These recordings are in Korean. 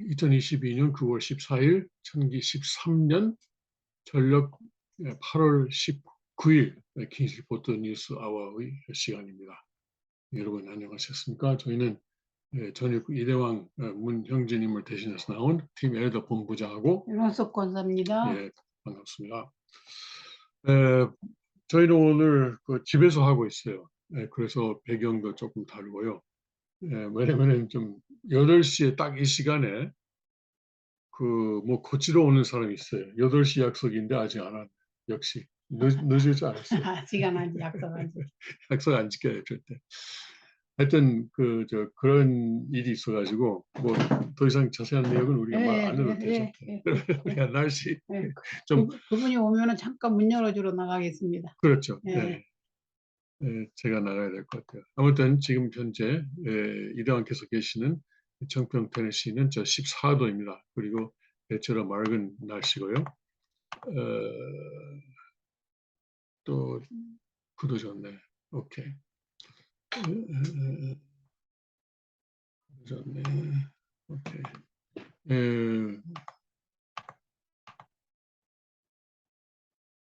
2022년 9월 14일, 천기 13년 전력 8월 19일 킹스리포트 뉴스 아워의 시간입니다. 여러분 안녕하셨습니까? 저희는 전역 이대왕 문형진님을 대신해서 나온 팀 엘더 본부장하고 윤원석 권사입니다. 예, 반갑습니다. 저희는 오늘 집에서 하고 있어요. 그래서 배경도 조금 다르고요. 왜냐면은 좀 8시에 딱 이 시간에 뭐 고치러 오는 사람이 있어요. 8시 약속인데 아직 안 왔네. 역시 늦지 않았어요. 시간 안 약속하지. 약속 안 지켜요, 절대. 하여튼 그런 일이 있어가지고 뭐 더 이상 자세한 내용은 우리가 말 안 해도 되죠. 우리가 날씨 좀 그분이 오면은 잠깐 문 열어주러 나가겠습니다. 그렇죠. 네. 제가 나가야 될 것 같아요. 아무튼 지금 현재 이대왕께서 계시는 청평 테네시는 14도입니다. 그리고 대체로 맑은 날씨고요. 또 구도 좋네. 오케이. 좋네. 오케이.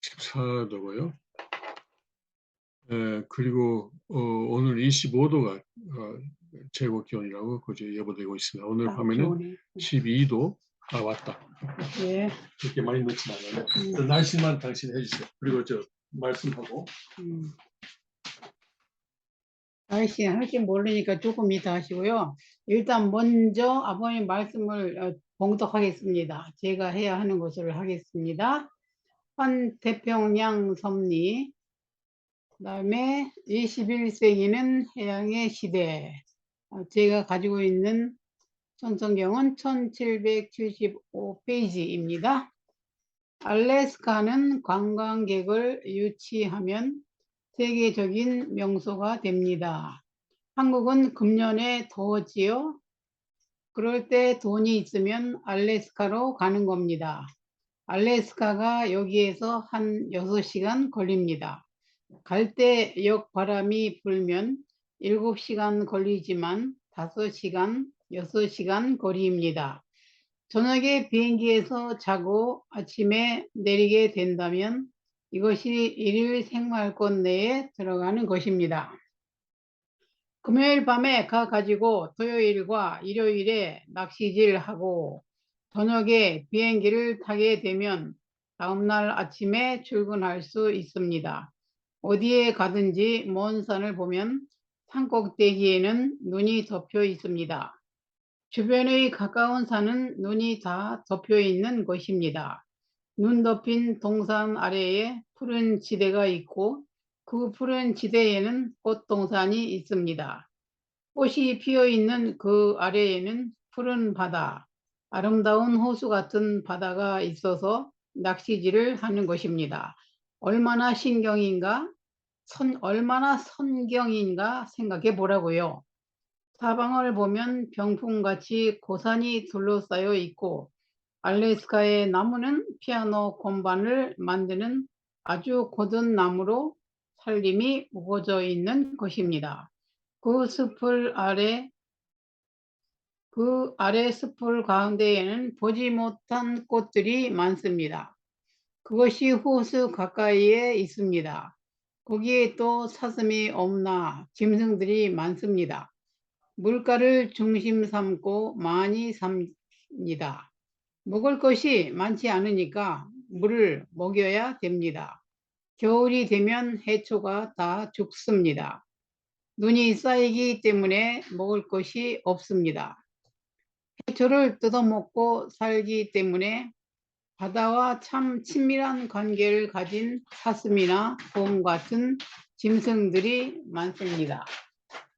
14도고요. 그리고 오늘 25도가 최고 기온이라고 그제 예보되고 있습니다. 오늘 밤에는 12도. 왔다. 예. 그렇게 많이 넣진 않아요. 날씨만 당신 해주세요. 그리고 말씀하고. 날씨 할 줄 모르니까 조금 이따 하시고요. 일단 먼저 아버님 말씀을 봉독하겠습니다. 제가 해야 하는 것을 하겠습니다. 환태평양 섭리, 그 다음에 21세기는 해양의 시대. 제가 가지고 있는 천성경은 1775페이지입니다. 알래스카는 관광객을 유치하면 세계적인 명소가 됩니다. 한국은 금년에 더웠지요. 그럴 때 돈이 있으면 알래스카로 가는 겁니다. 알래스카가 여기에서 한 6시간 걸립니다. 갈 때 역바람이 불면 7시간 걸리지만 5시간, 6시간 거리입니다. 저녁에 비행기에서 자고 아침에 내리게 된다면 이것이 일일 생활권 내에 들어가는 것입니다. 금요일 밤에 가가지고 토요일과 일요일에 낚시질하고 저녁에 비행기를 타게 되면 다음날 아침에 출근할 수 있습니다. 어디에 가든지 먼 산을 보면 산 꼭대기에는 눈이 덮여 있습니다. 주변의 가까운 산은 눈이 다 덮여 있는 것입니다. 눈 덮인 동산 아래에 푸른 지대가 있고 그 푸른 지대에는 꽃동산이 있습니다. 꽃이 피어 있는 그 아래에는 푸른 바다, 아름다운 호수 같은 바다가 있어서 낚시질을 하는 것입니다. 얼마나 신경인가, 얼마나 선경인가 생각해 보라고요. 사방을 보면 병풍같이 고산이 둘러싸여 있고 알래스카의 나무는 피아노 건반을 만드는 아주 고든 나무로 살림이 우거져 있는 것입니다. 그 아래 숲을 가운데에는 보지 못한 꽃들이 많습니다. 그것이 호수 가까이에 있습니다. 거기에 또 사슴이 없나 짐승들이 많습니다. 물가를 중심 삼고 많이 삽니다. 먹을 것이 많지 않으니까 물을 먹여야 됩니다. 겨울이 되면 해초가 다 죽습니다. 눈이 쌓이기 때문에 먹을 것이 없습니다. 해초를 뜯어먹고 살기 때문에 바다와 참 친밀한 관계를 가진 사슴이나 곰 같은 짐승들이 많습니다.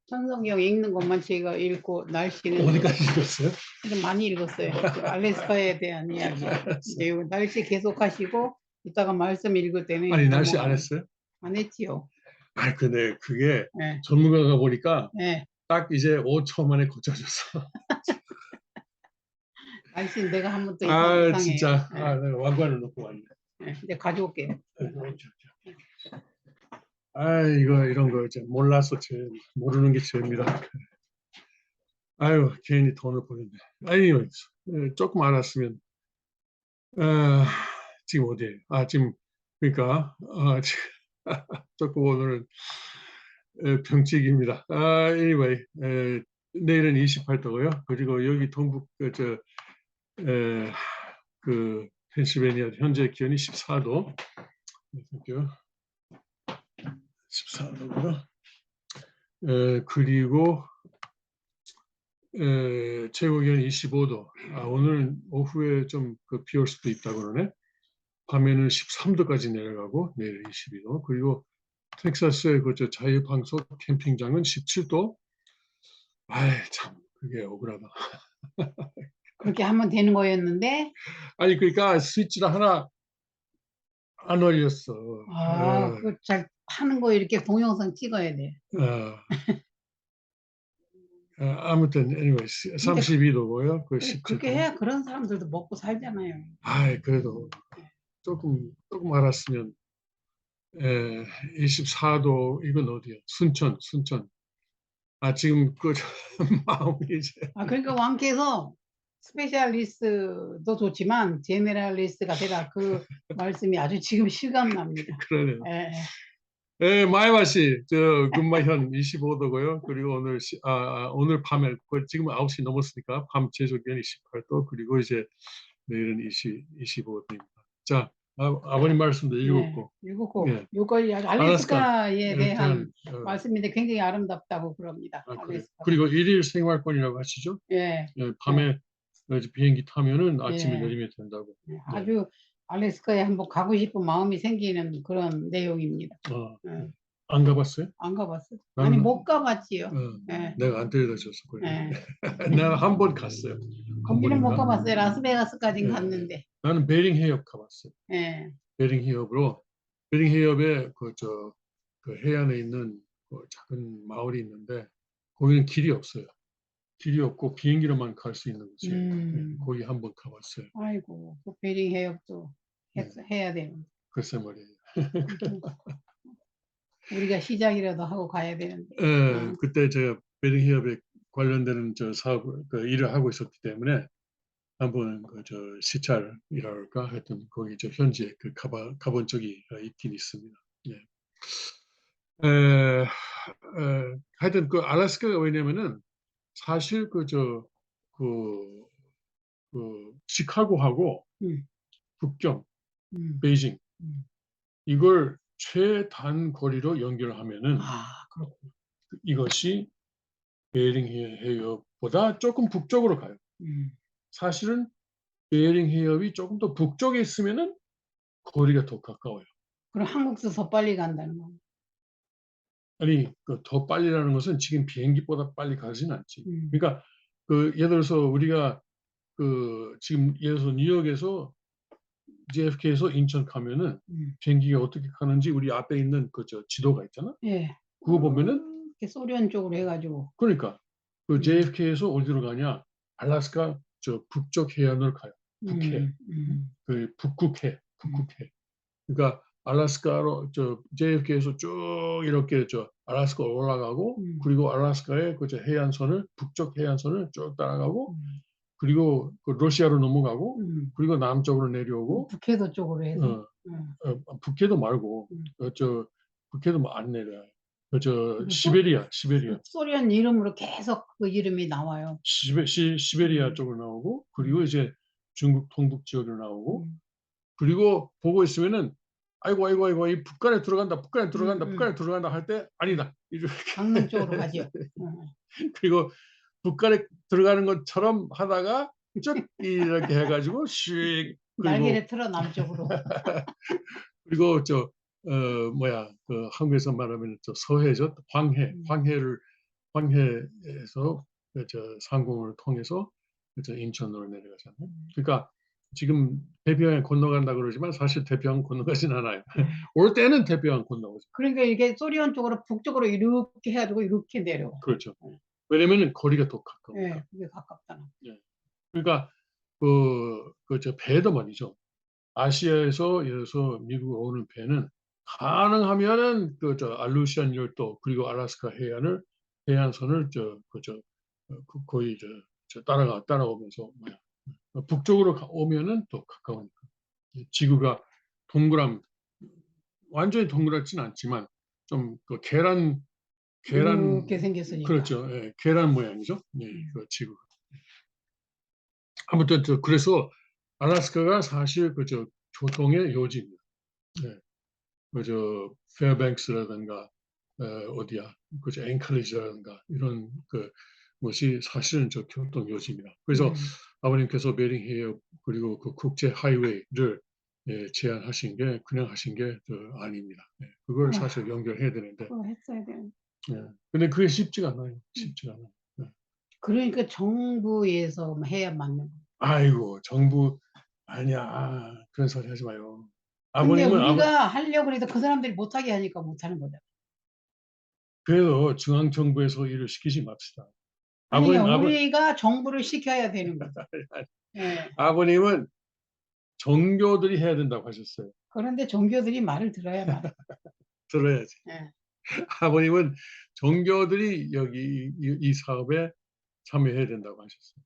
천성경 읽는 것만 제가 읽고 날씨는 어디까지 읽었어요? 좀 많이 읽었어요. 알래스카에 대한 이야기. 날씨 계속 하시고 이따가 말씀 읽을 때는 아니 날씨 안 했어요? 안 했지요. 근데 그게 네. 전문가가 보니까 네. 딱 이제 5초 만에 고쳐줬어. 날씨 내가 한번 또 이상해요. 진짜. 네. 내가 왕관을 놓고 왔네. 네. 이제 가져올게요. 이런 거 이제 몰라서 모르는 게 죄입니다. 괜히 돈을 버렸네. 조금 알았으면 어, 지금 어디에? 지금 그러니까 조금 오늘은 병칙입니다. Anyway, 내일은 28도고요. 그리고 여기 동북 그 펜실베니아 현재 기온이 14도. 14도고요. 그리고 최고 기온 25도. 오늘 오후에 좀 비 올 수도 있다고 그러네. 밤에는 13도까지 내려가고 내일 22도. 그리고 텍사스의 그 자유방석 캠핑장은 17도. 참 그게 억울하다. 그렇게 하면 되는 거였는데, 아니 그러니까 스위치를 하나 안 올렸어. 그거 잘 하는 거 이렇게 동영상 찍어야 돼. 어, 아무튼 anyway 근데 32도고요. 그 그렇게 17도. 해야 그런 사람들도 먹고 살잖아요. 그래도 조금 알았으면 24도. 이건 어디야? 순천. 지금 그 마음이 이제 그러니까 왕께서 스페셜리스트도 좋지만 제네랄리스트가 되라, 그 말씀이 아주 지금 실감납니다. 그러네요. 예. 마이마시 금마현 25도고요. 그리고 오늘 밤에 지금 9시 넘었으니까 밤 최저 기온 28도. 그리고 이제 내일은 25도입니다. 자, 아버님 말씀도 읽었고. 읽었고, 예. 요거 알래스카에 대한 말씀인데 굉장히 아름답다고 그럽니다. 그래요. 알래스카. 그리고 일일 생활권이라고 하시죠? 예. 밤에 비행기 타면은 아침에 예. 내리면 된다고. 아주 알래스카에 한번 가고 싶은 마음이 생기는 그런 내용입니다. 예. 안 가봤어요? 안 가봤어요? 나는- 아니, 못 가봤지요. 예. 내가 안 데려다 줬어. 예. 내가 한 번 갔어요. 한 거기는 못 번인가? 가봤어요. 라스베가스까지는 예. 갔는데. 나는 베링 해협 가봤어요. 예. 베링 해협에 그 해안에 있는 그 작은 마을이 있는데 거기는 길이 없어요. 길이 없고 비행기로만 갈 수 있는 곳이에요. 거기 한번 가봤어요. 아이고, 그 베링 해협도 해야 되는. 글쎄 말이에요. 우리가 시작이라도 하고 가야 되는데. 그때 제가 베링 해협에 관련되는 사업 일을 하고 있었기 때문에 한번 시찰이랄까 하여튼 거기 현지에 가본 적이 있긴 있습니다. 예. 하여튼 알래스카가 왜냐면은 사실 시카고하고 북경, 베이징 이걸 최단 거리로 연결하면은 그렇구나. 이것이 베링 해협보다 조금 북쪽으로 가요. 사실은 베링 해협이 조금 더 북쪽에 있으면은 거리가 더 가까워요. 그럼 한국도 더 빨리 간다는 거. 아니 더 빨리라는 것은 지금 비행기보다 빨리 가진 않지. 그러니까 예를 들어서 우리가 지금 예를 들어서 뉴욕에서 JFK에서 인천 가면은 비행기가 어떻게 가는지 우리 앞에 있는 지도가 있잖아. 예. 그거 보면은 이렇게 소련 쪽으로 해가지고. 그러니까 JFK에서 어디로 가냐? 알래스카 북쪽 해안을 가요. 북해. 북극해. 그러니까 알래스카로 JFK에서 쭉 이렇게 알래스카로 올라가고 그리고 알래스카의 북쪽 해안선을 쭉 따라가고 그리고 러시아로 넘어가고 그리고 남쪽으로 내려오고 북해도 쪽으로 해서. 북해도 말고 북해도 안 내려요. 시베리아. 소련 이름으로 계속 그 이름이 나와요. 시베리아 쪽으로 나오고 그리고 이제 중국 동북 지역으로 나오고 그리고 보고 있으면은 아이고 이 북한에 들어간다 할 때 아니다. 이렇게 강릉 쪽으로 가죠. 그리고 북한에 들어가는 것처럼 하다가 쭉 이렇게 해가지고 씩 날개를 틀어 남쪽으로. 그리고 한국에서 말하면 서해죠. 황해에서 상공을 통해서 인천으로 내려가잖아요. 그러니까 지금 태평양 건너간다 그러지만 사실 태평양 건너가진 않아요. 올 때는 태평양 건너오죠. 그러니까 이게 소련 쪽으로 북쪽으로 이렇게 해가지고 이렇게 내려와. 그렇죠. 왜냐면은 거리가 더 가까우니까. 네, 그게 가깝다는. 그러니까 배도 말이죠. 아시아에서 예를 들어서 미국 오는 배는 가능하면은 알루시안 열도 그리고 알래스카 해안선을 거의 따라오면서 북쪽으로 오면은 또 가까우니까. 지구가 완전히 동그랗진 않지만 좀 그 계란 이렇게 생겼으니까. 그렇죠. 예, 계란 모양이죠. 예, 그 지구. 아무튼 그래서 알래스카가 사실 그저 교통의 요지입니다. 예, 그저 페어뱅크스라든가 어디야, 그저 앵커리지라든가 이런 그 것이 사실은 저 교통 요지입니다. 그래서 아버님께서 베링헤어 그리고 그 국제 하이웨이를 제안하신 게 그냥 하신 게 아닙니다. 예, 그걸 사실 연결해야 되는데, 그거 했어야 되는데. 예, 근데 그게 쉽지가 않아요. 쉽지가 않아요. 예. 그러니까 정부에서 해야 맞는 거예요. 아이고, 정부 아니야. 그런 소리 하지 마요. 근데 아버님은 우리가 하려고 해도 그 사람들이 못하게 하니까 못하는 거잖아. 그래도 중앙정부에서 일을 시키지 맙시다. 아니요, 우리가 정부를 시켜야 되는 거죠. 예. 아버님은 종교들이 해야 된다고 하셨어요. 그런데 종교들이 말을 들어야 말이에요. 들어야지. 예. 아버님은 종교들이 여기 이 사업에 참여해야 된다고 하셨어요.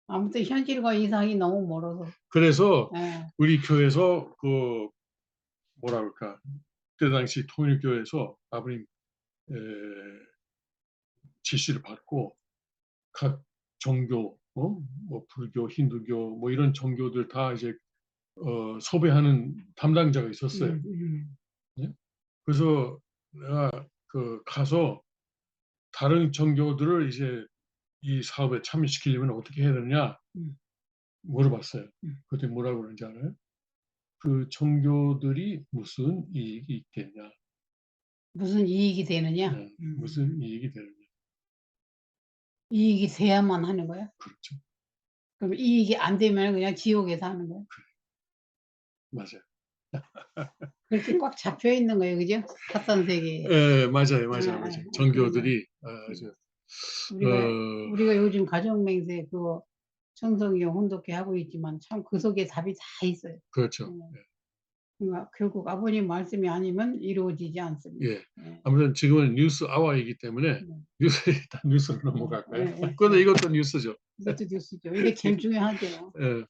아무튼 현실과 이상이 너무 멀어서. 그래서 예. 우리 교회에서 그 뭐라 그럴까, 그때 당시 통일교회에서 아버님 지시를 받고 각 종교, 뭐 불교, 힌두교, 뭐 이런 종교들 다 이제 섭외하는 담당자가 있었어요. 네? 그래서 내가 그 가서 다른 종교들을 이제 이 사업에 참여시키려면 어떻게 해야 되느냐 물어봤어요. 그때 뭐라고 그러는지 알아요? 그 종교들이 무슨 이익이 있겠냐? 무슨 이익이 되느냐? 네, 무슨 이익이 되느냐? 이익이 돼야만 하는 거야? 그렇죠. 그럼 이익이 안 되면 그냥 지옥에서 하는 거야? 맞아요. 그렇게 꽉 잡혀 있는 거예요, 그죠? 핫산 세계에. 예, 맞아요. 종교들이 아주 우리가 요즘 가정 맹세 그거 천성이요 혼독해 하고 있지만 참 그 속에 답이 다 있어요. 그렇죠. 그러니까 결국 아버님 말씀이 아니면 이루어지지 않습니다. 예. 아무튼 지금은 뉴스 아워이기 때문에 일단 뉴스로 넘어갈까요? 그런데 이것도 뉴스죠. 이것도 뉴스죠. 이게 제일 중요하죠. 예.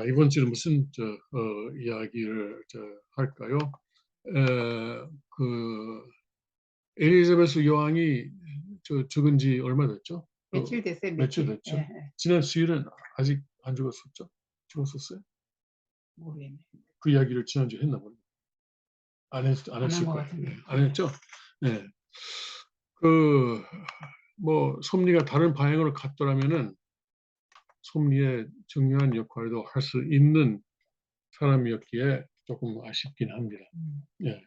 이번 주는 무슨 이야기를 할까요? 그 엘리자베스 여왕이 죽은 지 얼마 됐죠? 며칠 됐어요, 며칠 며칠. 됐죠. 예, 지난 수요일은 아직 안 죽었었죠? 죽었었어요? 모르겠네. 그 이야기를 지난주에 했나 모르겠어요. 안 했을 안 한 것 거예요. 같은데. 안 했죠? 네. 뭐 섭리가 다른 방향으로 갔더라면은 섭리의 중요한 역할도 할 수 있는 사람이었기에 조금 아쉽긴 합니다. 예.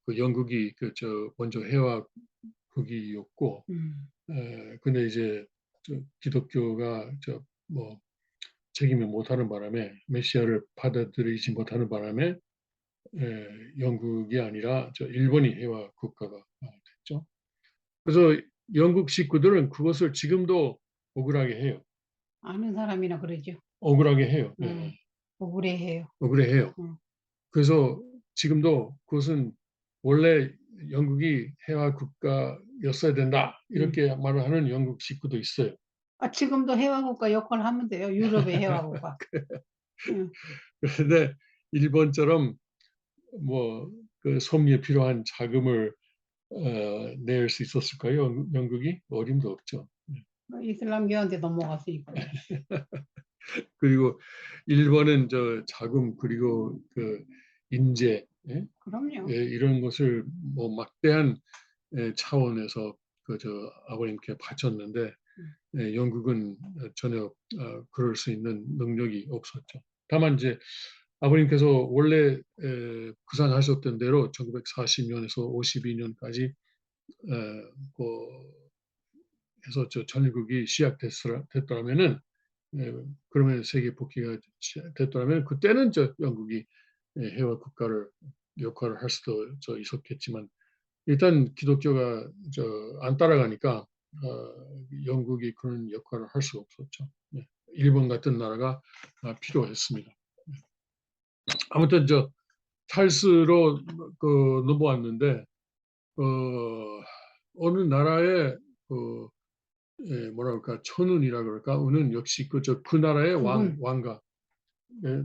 그 영국이 먼저 해화국이었고, 근데 이제 기독교가 뭐 책임을 못하는 바람에 메시아를 받아들이지 못하는 바람에 영국이 아니라 일본이 해와 국가가 됐죠. 그래서 영국 식구들은 그것을 지금도 억울하게 해요. 아는 사람이나 그러죠. 억울하게 해요. 억울해해요. 억울해해요. 그래서 지금도 그것은 원래 영국이 해와 국가였어야 된다 이렇게 말을 하는 영국 식구도 있어요. 지금도 해화국가 역할을 하면 돼요. 유럽의 해화국가. 그런데 일본처럼 뭐 그 섭리에 필요한 자금을 낼 수 있었을까요? 영국이 어림도 없죠. 이슬람교한테 넘어갔으니까. 그리고 일본은 자금 그리고 그 인재, 그럼요. 이런 것을 뭐 막대한 차원에서 아버님께 바쳤는데 영국은 전혀 그럴 수 있는 능력이 없었죠. 다만 이제 아버님께서 원래 구상하셨던 대로 1940년에서 52년까지 해서 전일국이 시작됐더라면은 그러면 세계 복귀가 됐더라면 그때는 영국이 해와 국가를 역할을 할 수도 있었겠지만 일단 기독교가 안 따라가니까 영국이 그런 역할을 할 수가 없었죠. 일본 같은 나라가 필요했습니다. 아무튼 찰스로 넘어왔는데 어느 나라의 뭐라 그럴까, 천운이라 그럴까, 운은 역시 그 나라의 그분. 왕가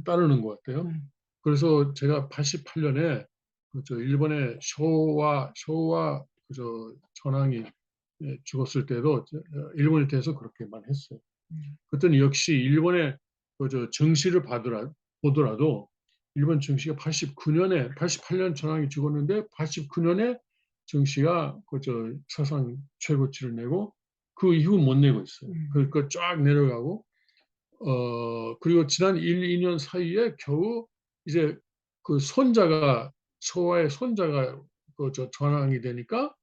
따르는 것 같아요. 그래서 제가 88년에 일본의 쇼와 천황이 죽었을 때도 일본에 대해서 그렇게만 했어요. 그랬더니 역시 일본의 정시를 보더라도 일본 정시가 88년 천황이 죽었는데 89년에 정시가 사상 최고치를 내고 그 이후 못 내고 있어요. 그러니까 쫙 내려가고 그리고 지난 1, 2년 사이에 겨우 이제 그 소와의 손자가 전황이 되니까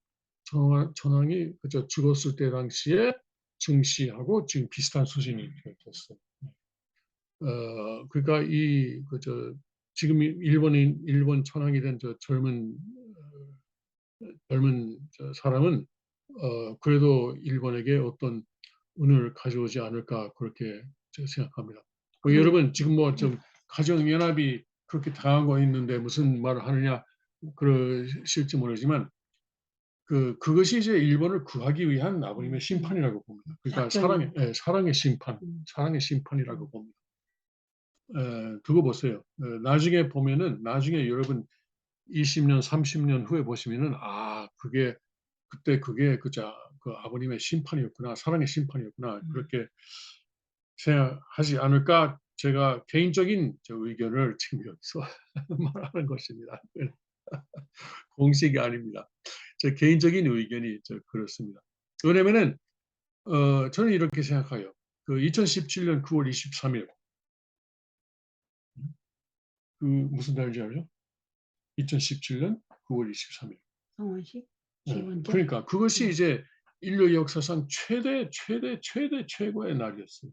전황이 죽었을 때 당시에 증시하고 지금 비슷한 수준이 됐어요. 그러니까 지금 일본 천황이 된 젊은 사람은 그래도 일본에게 어떤 운을 가져오지 않을까 그렇게 제가 생각합니다. 여러분 지금 좀 가정연합이 그렇게 당한 거 있는데 무슨 말을 하느냐 그러실지 모르지만 그것이 이제 일본을 구하기 위한 아버님의 심판이라고 봅니다. 그러니까 사랑의 심판이라고 봅니다. 두고 보세요. 나중에 보면은 여러분 20년, 30년 후에 보시면은 그때 그게 그 아버님의 심판이었구나, 사랑의 심판이었구나 그렇게 생각하지 않을까 제가 개인적인 의견을 지금 여기서 말하는 것입니다. 공식이 아닙니다. 제 개인적인 의견이 그렇습니다. 왜냐면은 저는 이렇게 생각해요. 2017년 9월 23일 무슨 날인지 알죠? 2017년 9월 23일. 성원식? 그러니까 그것이 이제 인류 역사상 최고의 날이었어요.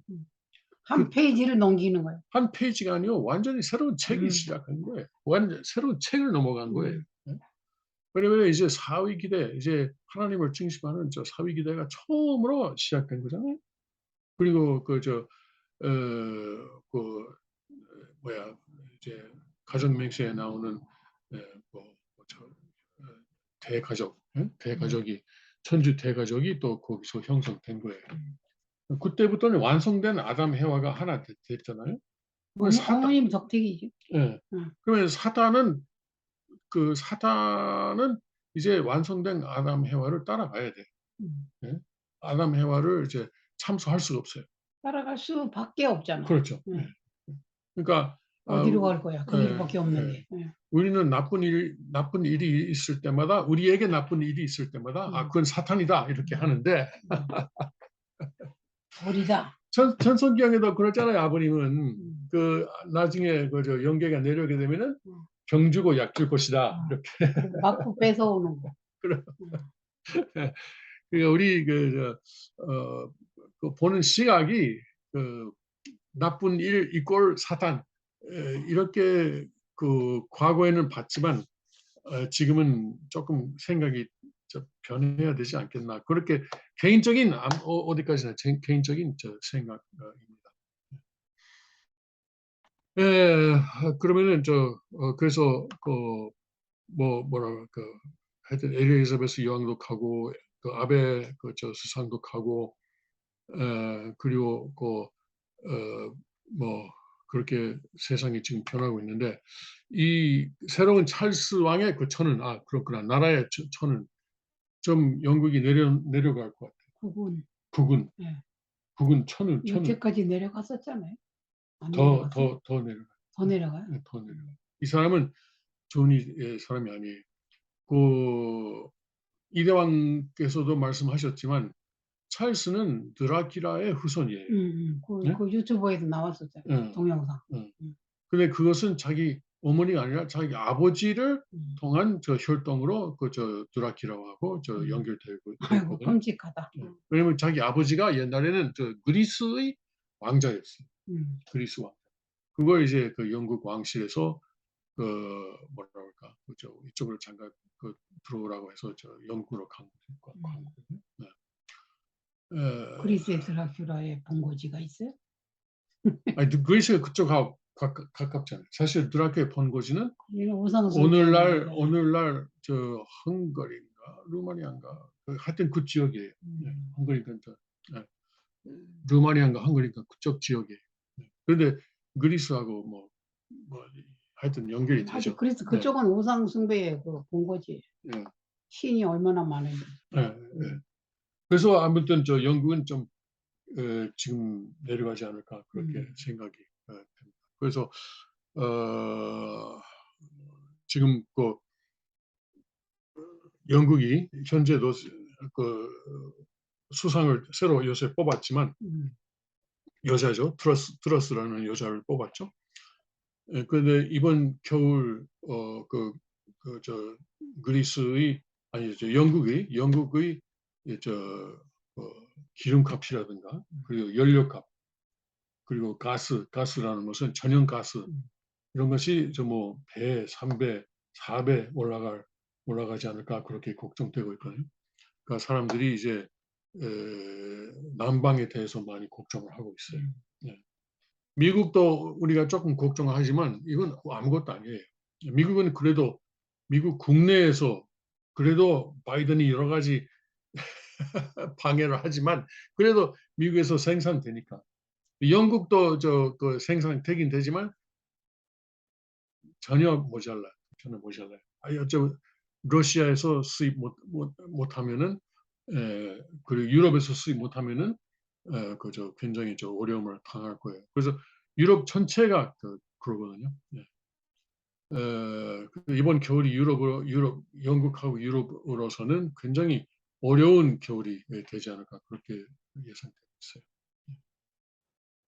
한 페이지를 넘기는 거예요. 한 페이지가 아니요. 완전히 새로운 책이 시작한 거예요. 완전 새로운 책을 넘어간 거예요. 왜냐면 이제 사위기대, 이제 하나님을 중심하는 사위기대가 처음으로 시작된 거잖아요. 그리고 이제 가정맹세에 나오는 대가족, 대가족이 천주 대가족이 또 거기서 형성된 거예요. 그때부터는 완성된 아담 해와가 하나 됐잖아요. 어머님 덕택이죠. 예. 그러면 사단은 이제 완성된 아담 해와를 따라가야 돼. 예? 아담 해와를 이제 참소할 수가 없어요. 따라갈 수밖에 없잖아. 그렇죠. 예. 그러니까 어디로 갈 거야? 그 길밖에 없는데. 우리는 나쁜 일이 있을 때마다 우리에게 나쁜 일이 있을 때마다 그건 사탄이다 이렇게 하는데 벌이다. 천성경에도 그렇잖아요. 아버님은 나중에 영계가 내려오게 되면은 병 주고 약 줄 것이다 이렇게. 맞고 뺏어오는 거. 그러니까 우리 보는 시각이 나쁜 일 이꼴 사탄 이렇게 과거에는 봤지만 지금은 조금 생각이 변해야 되지 않겠나 그렇게 개인적인 어디까지나 개인적인 생각입니다. 그러면은 그래서 하여튼 엘리자베스 여왕도 가고 아베 수상도 가고 그리고 그렇게 세상이 지금 변하고 있는데 이 새로운 찰스 왕의 천은 그렇구나 나라의 천은 좀 영국이 내려갈 것 같아요. 국은 천은 여태까지 내려갔었잖아요. 더 내려가요. 더 내려가요? 네, 더 내려가요. 이 사람은 좋은 사람이 아니에요. 이대왕께서도 말씀하셨지만 찰스는 드라큘라의 후손이에요. 그 유튜브에도 나왔었잖아요. 동영상. 근데 그것은 자기 어머니가 아니라 자기 아버지를 통한 혈통으로 드라큘라하고 연결되고 아이고 끔찍하다. 왜냐면 자기 아버지가 옛날에는 그리스의 왕자였어요. 그리스 왕자. 그걸 이제 영국 왕실에서 뭐라 그럴까 이쪽으로 잠깐 들어오라고 해서 영국으로 간 거거든요. 그리스의 드라큘라의 본거지가 있어요? 아니 그리스가 그쪽하고 가깝잖아요. 사실 드라큘라의 본거지는 오늘날 헝가리인가 루마니아인가 하여튼 그 지역이에요. 헝가리 근처. 루마니아인가 헝가리인가 그쪽 지역에. 그런데 그리스하고 뭐 하여튼 연결이 아직 되죠. 그래서 네. 그쪽은 우상 숭배의 본 거지. 예. 신이 얼마나 많은지. 예, 예. 그래서 아무튼 저 영국은 좀 지금 내려가지 않을까 그렇게 생각이 됩니다. 그래서 지금 그 영국이 현재도 그 수상을 새로 요새 뽑았지만 여자죠. 트러스라는 여자를 뽑았죠. 예, 그런데 이번 겨울 저 그리스의 아니 저 영국의 저 기름값이라든가 그리고 연료값 그리고 가스라는 것은 천연가스 이런 것이 뭐 배, 3배, 4배 올라가지 않을까 그렇게 걱정되고 있거든요. 그러니까 사람들이 이제 난방에 대해서 많이 걱정을 하고 있어요. 예. 미국도 우리가 조금 걱정하지만 이건 아무것도 아니에요. 미국은 그래도 미국 국내에서 그래도 바이든이 여러 가지 방해를 하지만 그래도 미국에서 생산되니까 영국도 그 생산되긴 되지만 전혀 모자라요. 전혀 모자라요. 저 러시아에서 수입 못하면은 그리고 유럽에서 수입 못하면은 그저 굉장히 저 어려움을 당할 거예요. 그래서 유럽 전체가 그러거든요. 예. 이번 겨울이 영국하고 유럽으로서는 굉장히 어려운 겨울이 되지 않을까 그렇게 예상되고 있어요.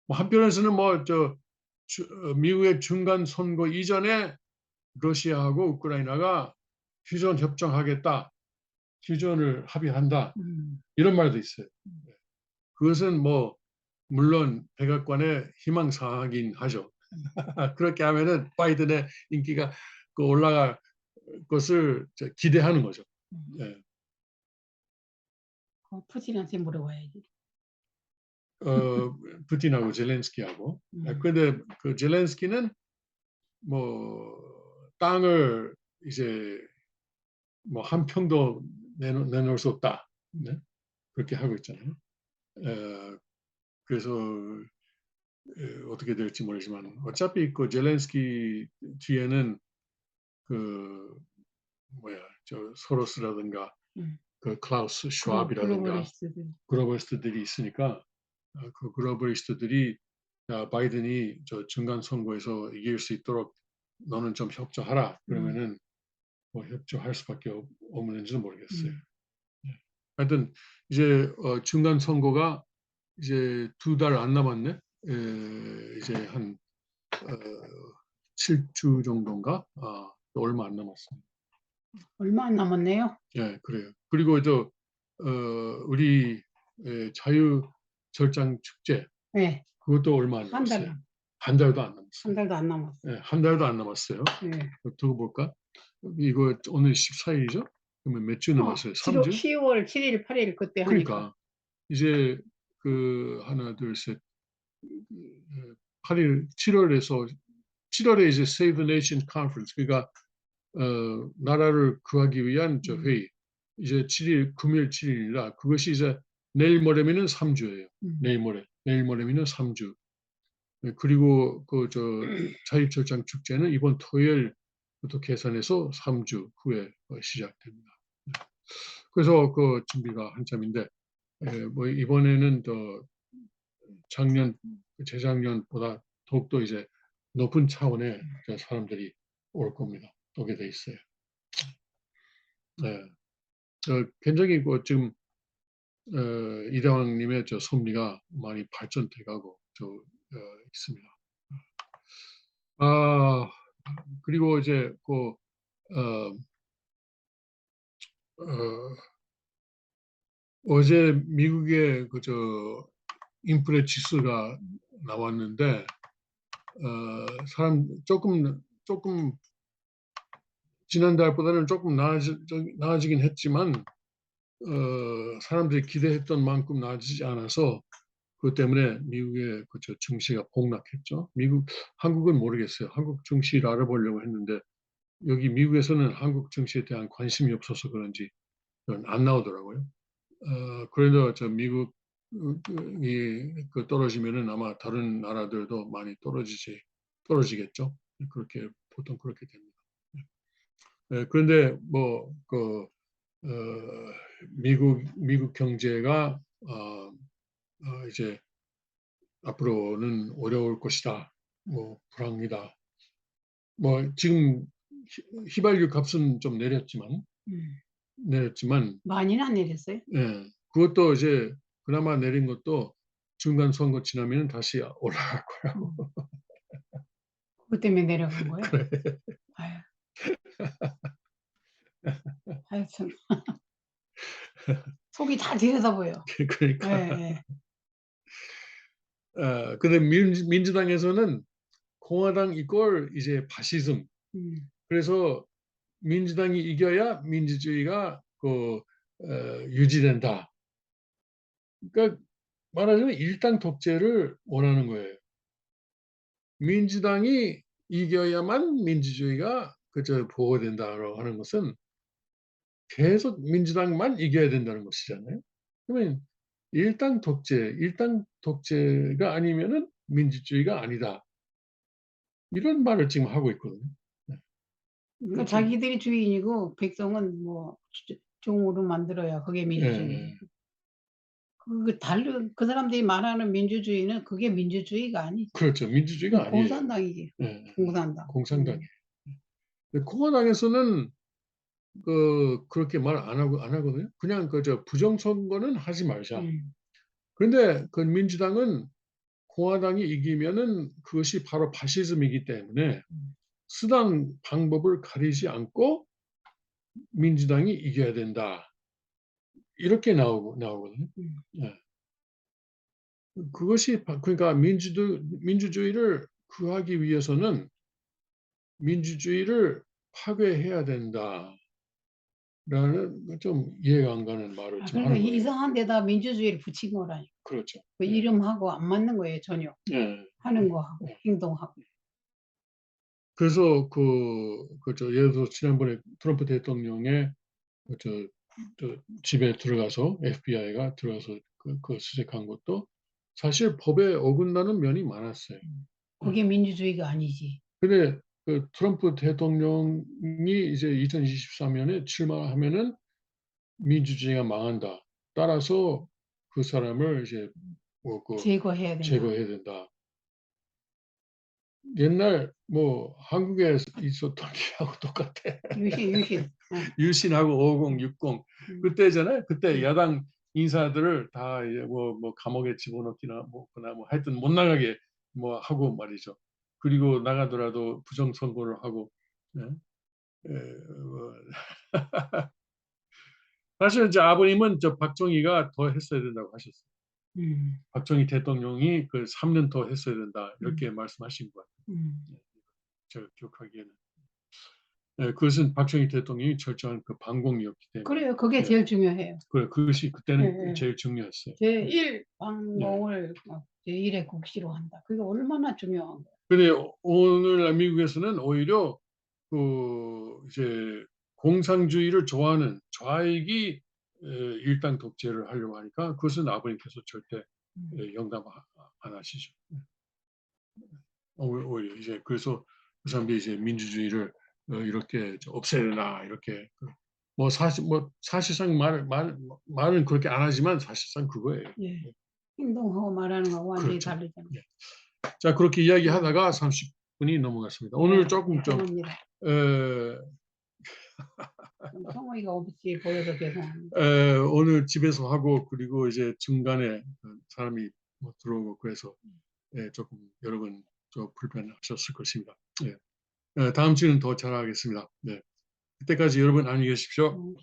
뭐 한편에서는 미국의 중간 선거 이전에 러시아하고 우크라이나가 휴전 협정하겠다, 휴전을 합의한다 이런 말도 있어요. 그것은 물론 백악관의 희망사항이긴 하죠. 그렇게 하면은 바이든의 인기가 올라갈 것을 기대하는 거죠. 예. 푸틴한테 물어봐야지. 푸틴하고 젤렌스키하고. 그런데 그 젤렌스키는 땅을 이제 한 평도 내놓을 수 없다. 네? 그렇게 하고 있잖아요. 그래서 어떻게 될지 모르지만 어차피 그 젤렌스키 뒤에는 그 저 소로스라든가 그 클라우스 슈왑이라든가 글로벌리스트들이 있으니까 그 글로벌리스트들이 바이든이 저 중간 선거에서 이길 수 있도록 너는 좀 협조하라 그러면은 협조할 수밖에 없는지는 모르겠어요. 하여튼 이제 중간 선거가 이제 2달 안 남았네. 이제 한 7주 정도인가? 얼마 안 남았습니다. 얼마 안 남았네요. 예, 그래요. 그리고 우리 자유 절장 축제 네. 그것도 얼마 안 한 달, 남았어요. 한 달도 안 남았어요. 한 달도 안 남았어요. 예, 한 달도 안 남았어요. 네. 두고 볼까? 이거 오늘 14일이죠? 그러면 몇 주 남았어요? 3주? 10월 7일, 8일 그때 하니까. 그러니까 이제 하나, 둘, 셋, 8일, 7월에 이제 Save the Nation Conference, 그러니까 나라를 구하기 위한 저 회의, 이제 7일, 금요일 7일이라 그것이 이제 내일 모레면은 3주예요. 내일 모레면은 3주. 그리고 저 자유철장 축제는 이번 토요일부터 계산해서 3주 후에 시작됩니다. 그래서 그 준비가 한참인데 이번에는 더 재작년보다 더욱더 이제 높은 차원의 사람들이 올 겁니다. 오게 돼 있어요. 네. 굉장히 지금 이대왕님의 저 섭리가 많이 발전돼가고 있습니다. 그리고 이제 어제 미국의 인플레 지수가 나왔는데 사람 조금 지난달보다는 조금 나아지긴 했지만 사람들이 기대했던 만큼 나아지지 않아서 그것 때문에 미국의 증시가 폭락했죠. 한국은 모르겠어요. 한국 증시를 알아보려고 했는데 여기 미국에서는 한국 증시에 대한 관심이 없어서 그런지 안 나오더라고요. 그래도 미국 떨어지면은 아마 다른 나라들도 많이 떨어지겠죠. 그렇게 보통 그렇게 됩니다. 그런데 미국 경제가 이제 앞으로는 어려울 것이다. 불황이다. 지금 휘발유 값은 좀 내렸지만 많이는 안 내렸어요. 예, 그것도 이제 그나마 내린 것도 중간 선거 지나면 다시 올라갈 거라고. 그것 때문에 내려간 거예요. 그래. 아유. 아유 참. 속이 다 들여다보여. 그러니까. 예. 근데 민주당에서는 공화당 이꼴 이제 파시즘. 그래서 민주당이 이겨야 민주주의가 유지된다. 그러니까 말하자면 일당 독재를 원하는 거예요. 민주당이 이겨야만 민주주의가 보호된다라고 하는 것은 계속 민주당만 이겨야 된다는 것이잖아요. 그러면 일당 독재가 아니면은 민주주의가 아니다. 이런 말을 지금 하고 있거든요. 네. 그러니까 자기들이 주인이고 백성은 뭐 종으로 만들어야 그게 민주주의. 예, 그 사람들이 말하는 민주주의는 그게 민주주의가 아니지. 그렇죠. 민주주의가 아니에요. 공산당이지. 예, 공산당. 공산당이에요. 공화당에서는 그렇게 말 안 하거든요. 그냥 부정선거는 하지 말자. 그런데 그 민주당은 공화당이 이기면은 그것이 바로 파시즘이기 때문에 수단 방법을 가리지 않고 민주당이 이겨야 된다. 이렇게 나오거든요. 예. 그것이 그러니까 민주주의를 구하기 위해서는 민주주의를 파괴해야 된다라는 좀 이해가 안 가는 말을 지금 그러니까 하는 거예요. 이상한 데다 민주주의를 붙인 거라니까. 그렇죠. 그 이름하고 안 맞는 거예요, 전혀. 예. 하는 거하고 행동하고. 그래서 예를 들어 지난번에 트럼프 대통령의 집에 들어가서 FBI가 들어가서 수색한 것도 사실 법에 어긋나는 면이 많았어요. 그게 민주주의가 아니지. 근데 트럼프 대통령이 이제 2024년에 출마하면은 민주주의가 망한다. 따라서 그 사람을 이제 제거해야 된다. 제거해야 된다. 옛날 한국에 있었던 게하고 똑같아. 유신. 유신하고 50, 60 그때잖아요. 그때 음. 야당 인사들을 다 이제 감옥에 집어넣기나 하여튼 못 나가게 하고 말이죠. 그리고 나가더라도 부정 선거를 하고. 사실 이제 아버님은 박정희가 더 했어야 된다고 하셨어요. 박정희 대통령이 3년 더 했어야 된다 이렇게 말씀하신 것 같아요. 제가 기억하기에는. 그것은 박정희 대통령이 철저한 반공이었기 때문에. 그래요. 그게 제일 중요해요. 그것이 그때는 네. 제일 중요했어요. 제1 반공을 제1의 국시로 한다. 그게 얼마나 중요한 거야. 근데 오늘날 미국에서는 오히려 이제 공산주의를 좋아하는 좌익이 일당 독재를 하려고 하니까 그것은 아버님께서 절대 용납 안 하시죠. 오히려 이제 그래서 그 사람들이 이제 민주주의를 이렇게 없애야 되나 이렇게 사실상 말은 그렇게 안 하지만 사실상 그거예요. 예. 행동하고 말하는 거 완전히 그렇죠. 다르잖아요. 예. 자, 그렇게 이야기하다가 30분이 넘어갔습니다. 오늘 조금 좀 죄송합니다. 성의가 없이 보여서 죄송합니다. 오늘 집에서 하고 그리고 이제 중간에 사람이 들어오고 그래서 조금 여러분 좀 불편하셨을 것입니다. 다음 주는 더 잘하겠습니다. 그때까지 여러분 안녕히 계십시오.